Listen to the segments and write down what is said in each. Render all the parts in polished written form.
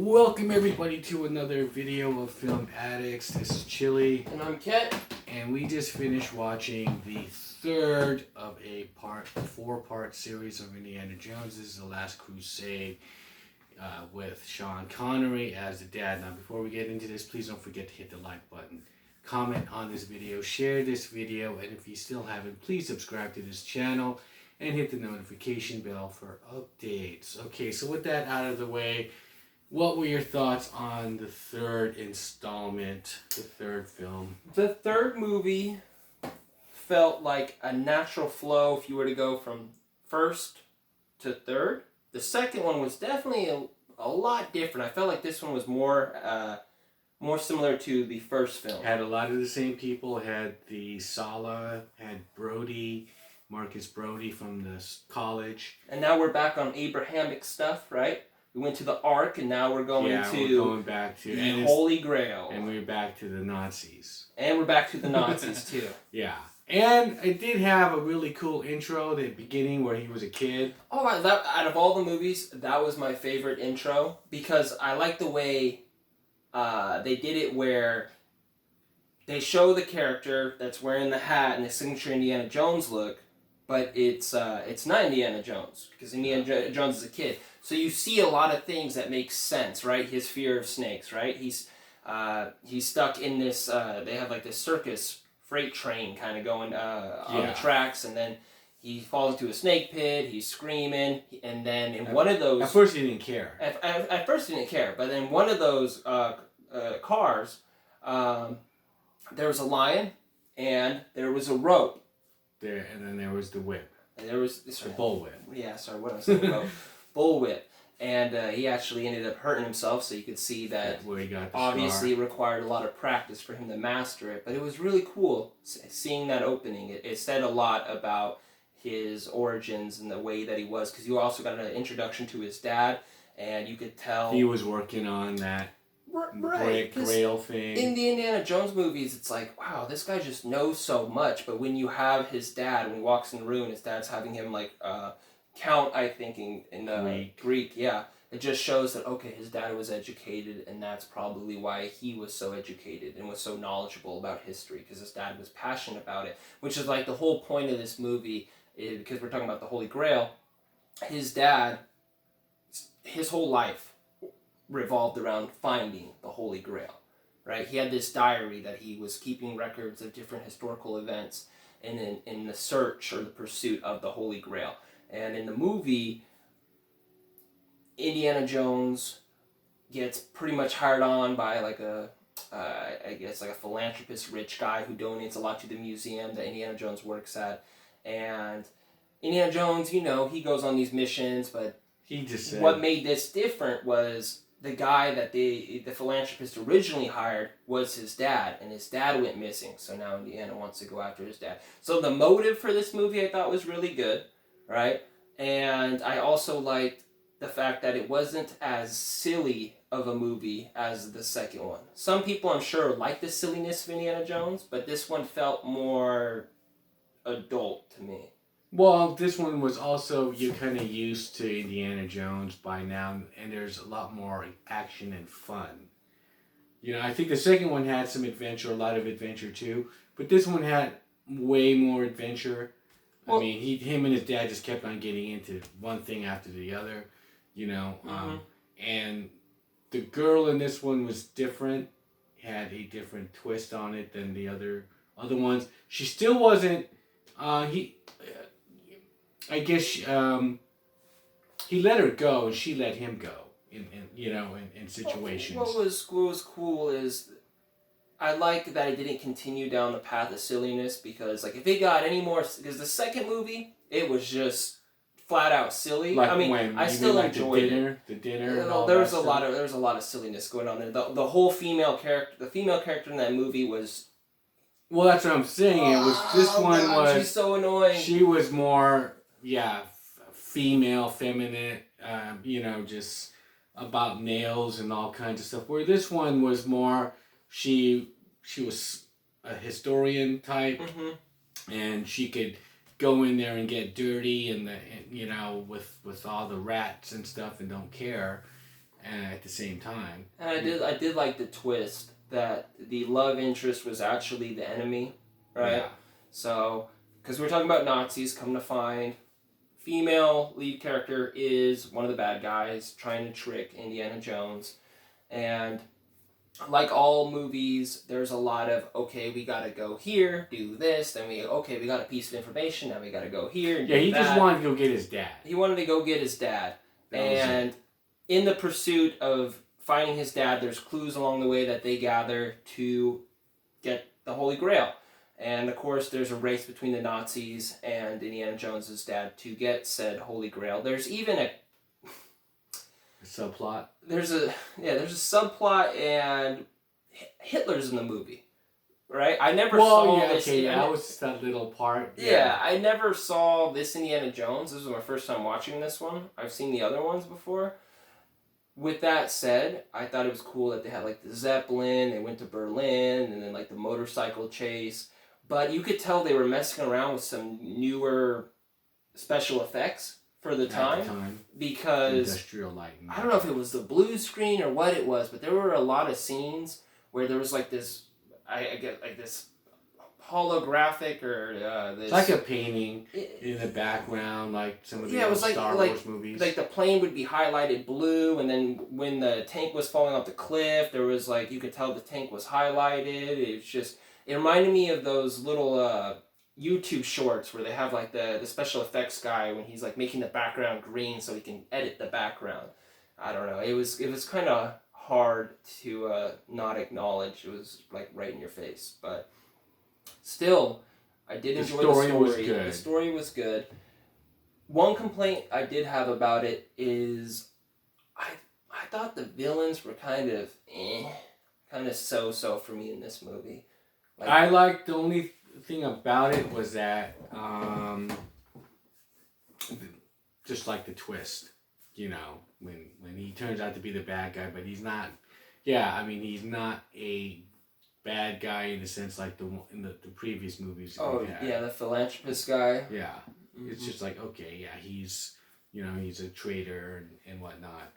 Welcome everybody to another video of Film Addicts. This is Chili. And I'm Ket. And we just finished watching the third of a four-part series of Indiana Jones. This is The Last Crusade with Sean Connery as the dad. Now before we get into this, please don't forget to hit the like button. Comment on this video, share this video, and if you still haven't, please subscribe to this channel and hit the notification bell for updates. Okay, so with that out of the way, what were your thoughts on the third installment, the third film? The third movie felt like a natural flow if you were to go from first to third. The second one was definitely a lot different. I felt like this one was more similar to the first film. Had a lot of the same people. Had the Sala, had Brody, Marcus Brody from the college. And now we're back on Abrahamic stuff, right? We went to the Ark, and now we're going back to the Holy Grail. And we're back to the Nazis. And we're back to the Nazis, too. Yeah. And it did have a really cool intro, the beginning where he was a kid. Oh, out of all the movies, that was my favorite intro, because I like the way they did it where they show the character that's wearing the hat and the signature Indiana Jones look, but it's not Indiana Jones, because Indiana Jones is a kid. So you see a lot of things that make sense, right? His fear of snakes, right? He's stuck in this, they have like this circus freight train kind of going on the tracks, and then he falls into a snake pit, he's screaming, and then in one of those... At first he didn't care. At first he didn't care, but then one of those cars, there was a lion, and there was a rope. There, and then there was the whip. And there was... The bullwhip. Yeah, sorry, what was the rope? Bullwhip. And he actually ended up hurting himself, so you could see that where he got the obviously it required a lot of practice for him to master it. But it was really cool seeing that opening. It said a lot about his origins and the way that he was, because you also got an introduction to his dad, and you could tell... He was working on that brick rail thing. In the Indiana Jones movies, it's like, wow, this guy just knows so much. But when you have his dad, when he walks in the room, his dad's having him like... count, I think, in Greek, yeah. It just shows that, okay, his dad was educated, and that's probably why he was so educated and was so knowledgeable about history, because his dad was passionate about it, which is like the whole point of this movie, because we're talking about the Holy Grail. His dad, his whole life revolved around finding the Holy Grail, right? He had this diary that he was keeping records of different historical events in the search or the pursuit of the Holy Grail. And in the movie, Indiana Jones gets pretty much hired on by like I guess like a philanthropist rich guy who donates a lot to the museum that Indiana Jones works at. And Indiana Jones, you know, he goes on these missions, but he just said, what made this different was the guy that the philanthropist originally hired was his dad, and his dad went missing. So now Indiana wants to go after his dad. So the motive for this movie I thought was really good. Right? And I also liked the fact that it wasn't as silly of a movie as the second one. Some people, I'm sure, like the silliness of Indiana Jones, but this one felt more adult to me. Well, this one was also, you're kind of used to Indiana Jones by now, and there's a lot more action and fun. You know, I think the second one had some adventure, a lot of adventure too, but this one had way more adventure. Well, I mean, him and his dad just kept on getting into one thing after the other, you know. And the girl in this one was different, had a different twist on it than the other ones. She still wasn't. I guess he let her go, and she let him go. In situations. What was cool is, I like that it didn't continue down the path of silliness, because like if it got any more, because the second movie, it was just flat out silly. Like, I mean, I still enjoyed the dinner. There was a lot of silliness going on there. The whole female character in that movie was. Well, that's what I'm saying. It was this one was. She's so annoying. She was more, female, feminine. Just about nails and all kinds of stuff. Where this one was more. She was a historian type, and she could go in there and get dirty and with all the rats and stuff and don't care. at the same time. And I did like the twist that the love interest was actually the enemy, right? Yeah. So, because we're talking about Nazis, come to find, female lead character is one of the bad guys trying to trick Indiana Jones, and like all movies, there's a lot of, okay, we gotta go here, do this, then we got a piece of information, now we gotta go here and Yeah, do he that. just wanted to go get his dad. He wanted to go get his dad. And in the pursuit of finding his dad, there's clues along the way that they gather to get the Holy Grail. And of course, there's a race between the Nazis and Indiana Jones's dad to get said Holy Grail. There's even a subplot. There's a subplot, and Hitler's in the movie, right? I never saw this. Okay, that was that little part. Yeah, I never saw this Indiana Jones. This was my first time watching this one. I've seen the other ones before. With that said, I thought it was cool that they had like the Zeppelin, they went to Berlin, and then like the motorcycle chase. But you could tell they were messing around with some newer special effects for the time, because industrial lighting. I don't know if it was the blue screen or what it was, but there were a lot of scenes where there was like this, I get like this holographic or this. It's like a painting in the background, like some of the old Star Wars movies. Like the plane would be highlighted blue, and then when the tank was falling off the cliff, there was like, you could tell the tank was highlighted. It reminded me of those little YouTube shorts where they have like the special effects guy when he's like making the background green so he can edit the background. I don't know. It was kind of hard to not acknowledge. It was like right in your face, but still, I did enjoy the story. Was good. The story was good. One complaint I did have about it is I thought the villains were kind of so for me in this movie. Like, I liked the only thing about it was that just like the twist, you know, when he turns out to be the bad guy, but he's not. Yeah, I mean, he's not a bad guy in the sense like in the previous movies. Oh yeah, the philanthropist guy. Yeah, it's just like, okay, yeah, he's a traitor and whatnot.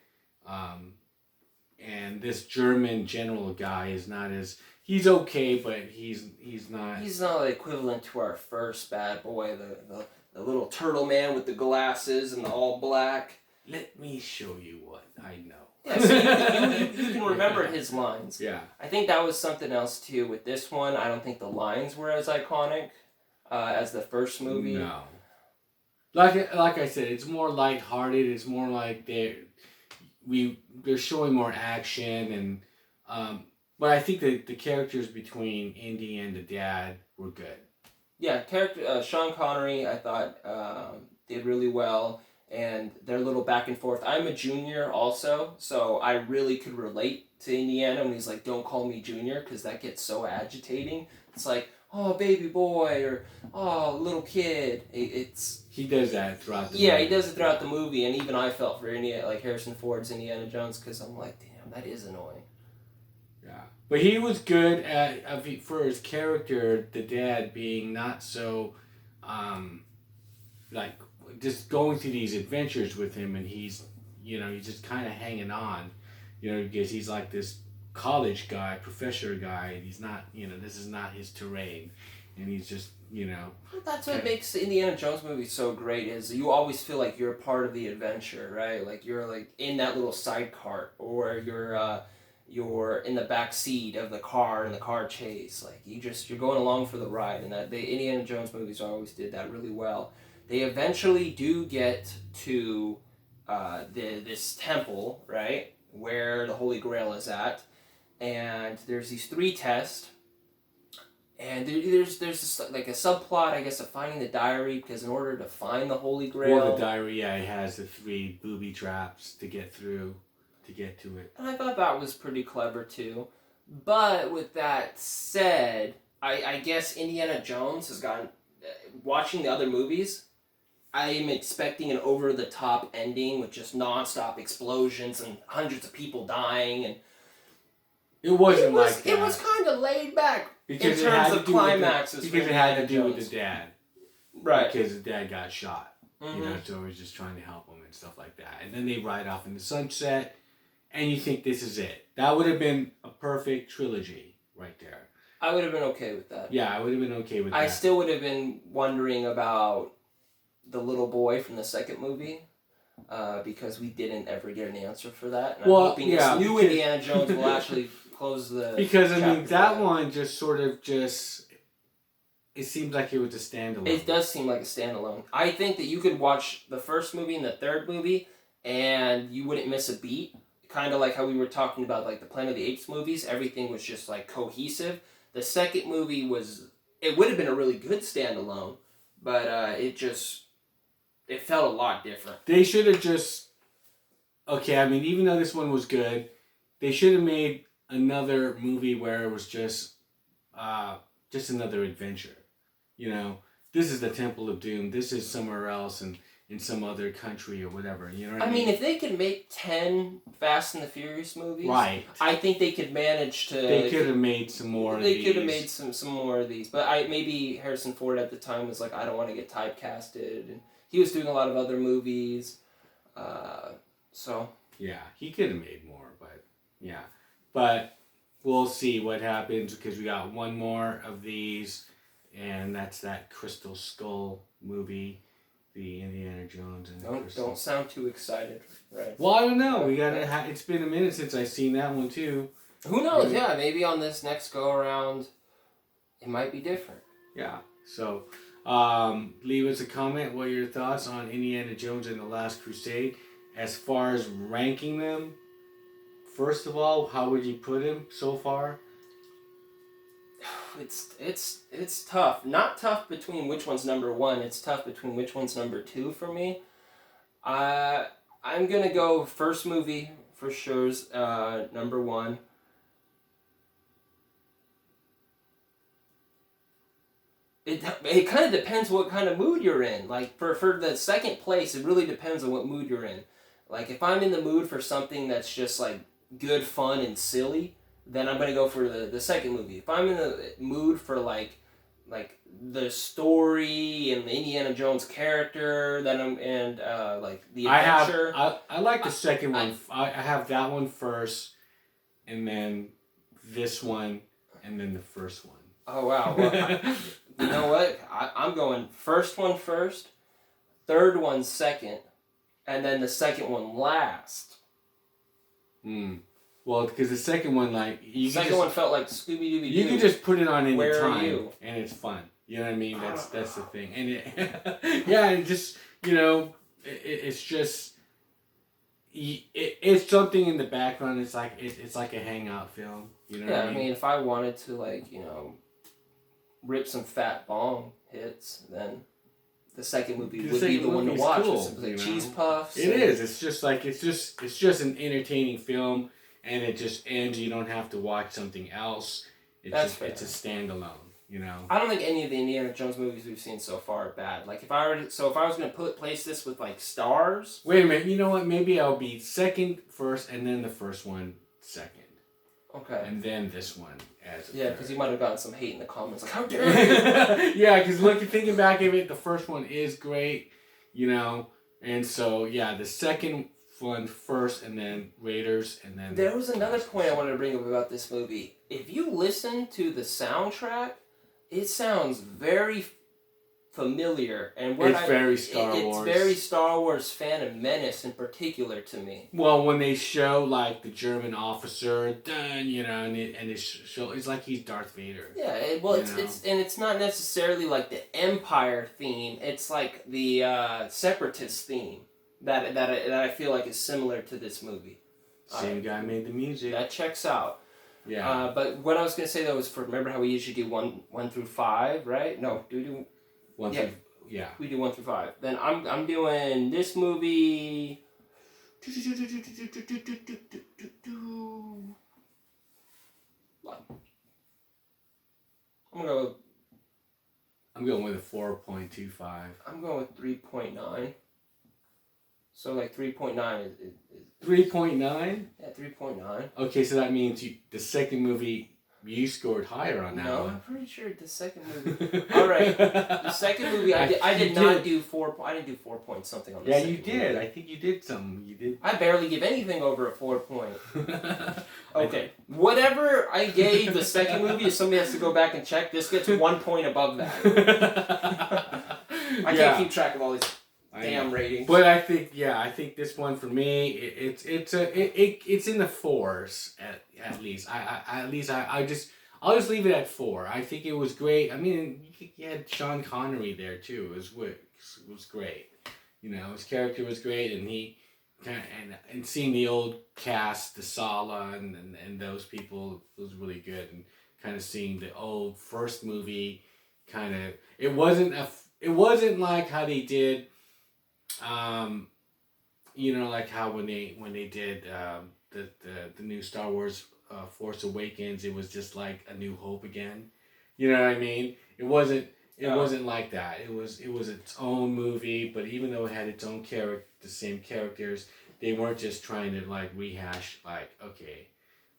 And this German general guy is not as. He's okay, but he's not. He's not the equivalent to our first bad boy, the little turtle man with the glasses and the all black. Let me show you what I know. Yeah, so you can remember his lines. Yeah. I think that was something else too with this one. I don't think the lines were as iconic as the first movie. No. Like I said, it's more lighthearted. It's more like they're showing more action and. But I think that the characters between Indy and the dad were good. Yeah, Sean Connery, I thought did really well, and their little back and forth. I'm a junior also, so I really could relate to Indiana when he's like, "Don't call me junior," because that gets so agitating. It's like, "Oh, baby boy," or "Oh, little kid." He does that throughout the movie. Yeah, he does it throughout the movie, and even I felt for Harrison Ford's Indiana Jones, because I'm like, damn, that is annoying. Yeah, but he was good for his character, the dad being not so, like just going through these adventures with him, and he's just kind of hanging on, because he's like this college guy, professor guy, and he's not, this is not his terrain, and he's just, That's what makes the Indiana Jones movie so great, is you always feel like you're a part of the adventure, right? Like you're like in that little side cart, or you're in the back seat of the car in the car chase. Like you're going along for the ride, and that the Indiana Jones movies always did that really well. They eventually do get to this temple, right, where the Holy Grail is at, and there's these 3 tests, and there's this, like a subplot, I guess, of finding the diary, because in order to find the Holy Grail, or the diary, yeah, it has the 3 booby traps to get through. To get to it. And I thought that was pretty clever too. But with that said, I guess Indiana Jones has gotten... watching the other movies, I am expecting an over-the-top ending with just non-stop explosions and hundreds of people dying. And it wasn't like that. It was kind of laid back because in terms of climaxes. Because it had to do with the dad. Right. Because the dad got shot. So he was just trying to help him and stuff like that. And then they ride off in the sunset. and you think this is it. That would have been a perfect trilogy right there. I would have been okay with that. Yeah, I would have been okay with that. I still would have been wondering about the little boy from the second movie. Because we didn't ever get an answer for that. And I'm hoping this new Indiana Jones will actually close the Because, I mean, that one just sort of it seems like it was a standalone. It does seem like a standalone. I think that you could watch the first movie and the third movie and you wouldn't miss a beat. Kind of like how we were talking about like the Planet of the Apes movies. Everything was just like cohesive. The second movie it would have been a really good standalone, but it felt a lot different. They should have even though this one was good, they should have made another movie where it was just another adventure. You know, this is the Temple of Doom. This is somewhere else in some other country or whatever. You know what I mean? I mean, if they could make 10 Fast and the Furious movies, right? I think they could manage to. They could have made some more. They could have made some more of these, but maybe Harrison Ford at the time was like, I don't want to get typecasted, and he was doing a lot of other movies, so. Yeah, he could have made more, but we'll see what happens because we got one more of these, and that's that Crystal Skull movie, the Indiana Jones and the Don't sound too excited, right? Well, I don't know. It's been a minute since I've seen that one too. Who knows? Yeah, maybe on this next go around, it might be different. Yeah. So, leave us a comment. What are your thoughts on Indiana Jones and the Last Crusade? As far as ranking them, first of all, how would you put him so far? It's tough. Not tough between which one's number one. It's tough between which one's number two for me. I'm gonna go first movie for sure. Number one. It kind of depends what kind of mood you're in. Like for the second place, it really depends on what mood you're in. Like if I'm in the mood for something that's just like good fun and silly, then I'm gonna go for the second movie. If I'm in the mood for like the story and the Indiana Jones character, then like the adventure. I like the second one. I have that one first, and then this one, and then the first one. Oh wow! Well, you know what? I'm going first one first, third one second, and then the second one last. Well, because the second one, like the second one felt like Scooby Dooby Doo. You can just put it on any Where time, are you? And it's fun. You know what I mean? That's the thing, and it just it's just it's something in the background. It's like a hangout film. You know? Yeah, I mean, if I wanted to rip some fat bong hits, then the second movie would be the one to watch. Cool, with some cheese puffs. It is. It's just an entertaining film, and it just ends. You don't have to watch something else. It's a standalone. You know. I don't think any of the Indiana Jones movies we've seen so far are bad. Like if I was gonna place this with like stars. Wait a minute. You know what? Maybe I'll be second first, and then the first one second. Okay. And then this one as a yeah, because you might have gotten some hate in the comments, like, how dare you? Yeah, because thinking back of it, the first one is great, and so, yeah, the second one first, and then Raiders, and then... There was another point I wanted to bring up about this movie. If you listen to the soundtrack, it sounds very familiar, and very Star Wars. It's very Star Wars Phantom Menace in particular to me. Well, when they show like the German officer, and it's like he's Darth Vader. Yeah, it's not necessarily like the Empire theme. It's like the Separatist theme that I feel like is similar to this movie. Same guy made the music. That checks out. Yeah. But what I was gonna say though was remember how we usually do 1 through 5, right? No, do we do? Yeah. We do 1 through 5. Then I'm doing this movie. I'm going with a 4.25. I'm going with 3.9. So like 3.9 is 3.9? Yeah, 3.9. Okay, so that means the second movie you scored higher on that No, one. I'm pretty sure the second movie. All right, the second movie I did not do 4. I didn't do 4 point something on the second you did. movie. I think you did something. You did. I barely give anything over a 4 point. Okay, whatever I gave the second movie, if somebody has to go back and check, this gets 1 point above that. I can't keep track of all these damn ratings. But I think this one for me, it's in the 4s at least. I'll just leave it at 4. I think it was great. I mean, you had Sean Connery there too. It was great. You know, his character was great, and he and seeing the old cast, the Sala and those people was really good, and kind of seeing the old first movie. It wasn't like how they did. Like how when they did the new Star Wars Force Awakens, it was just like A New Hope again. You know what I mean? It wasn't like that. It was its own movie, but even though it had its own the same characters, they weren't just trying to like rehash like, okay,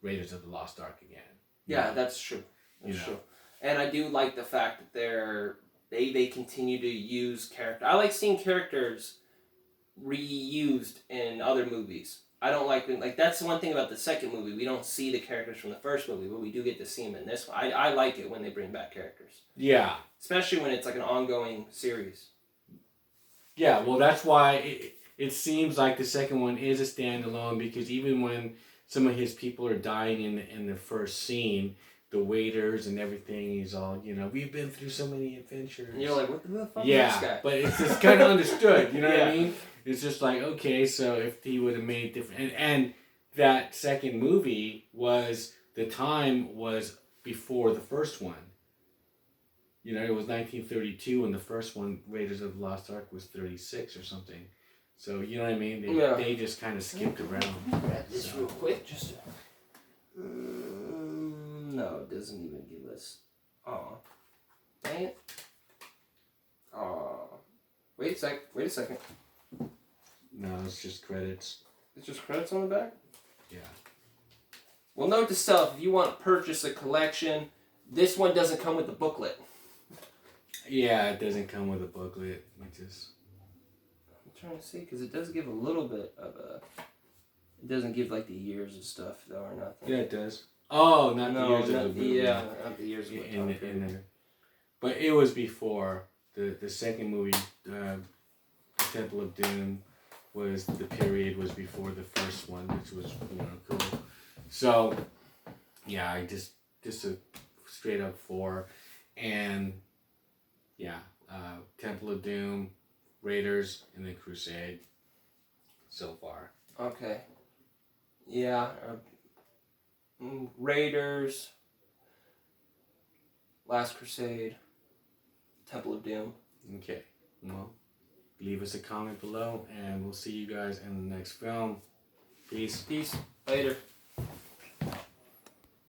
Raiders of the Lost Ark again. Yeah, that's true. That's true. And I do like the fact that they continue to use character. I like seeing characters reused in other movies. I don't like that's the one thing about the second movie. We don't see the characters from the first movie, but we do get to see them in this one. I like it when they bring back characters. Yeah. Especially when it's like an ongoing series. Yeah, well that's why it seems like the second one is a standalone, because even when some of his people are dying in the first scene, the waiters and everything, he's all, we've been through so many adventures. And you're like, what the fuck is this guy? But it's just kind of understood, you know what I mean? It's just like, okay, so if he would have made different... And that second movie the time was before the first one. It was 1932, and the first one, Raiders of the Lost Ark, was 36 or something. So, you know what I mean? They just kind of skipped around. Grab this real quick, just... no, it doesn't even give us... Aw. Dang it. Aw. Wait a second. No, it's just credits. It's just credits on the back? Yeah. Well, note to self, if you want to purchase a collection, this one doesn't come with the booklet. Yeah, it doesn't come with a booklet. I'm trying to see, because it does give a little bit of a... It doesn't give like the years of stuff, though, or nothing. Yeah, it does. Oh, not the years of the movie. Yeah, not the years of the in there. But it was before. The second movie, Temple of Doom, the period was before the first one, which was cool. So, yeah, I just a straight up 4, and yeah, Temple of Doom, Raiders, and then Crusade. So far. Okay. Yeah. Raiders, Last Crusade, Temple of Doom. Okay. Well, leave us a comment below, and we'll see you guys in the next film. Peace. Peace. Later.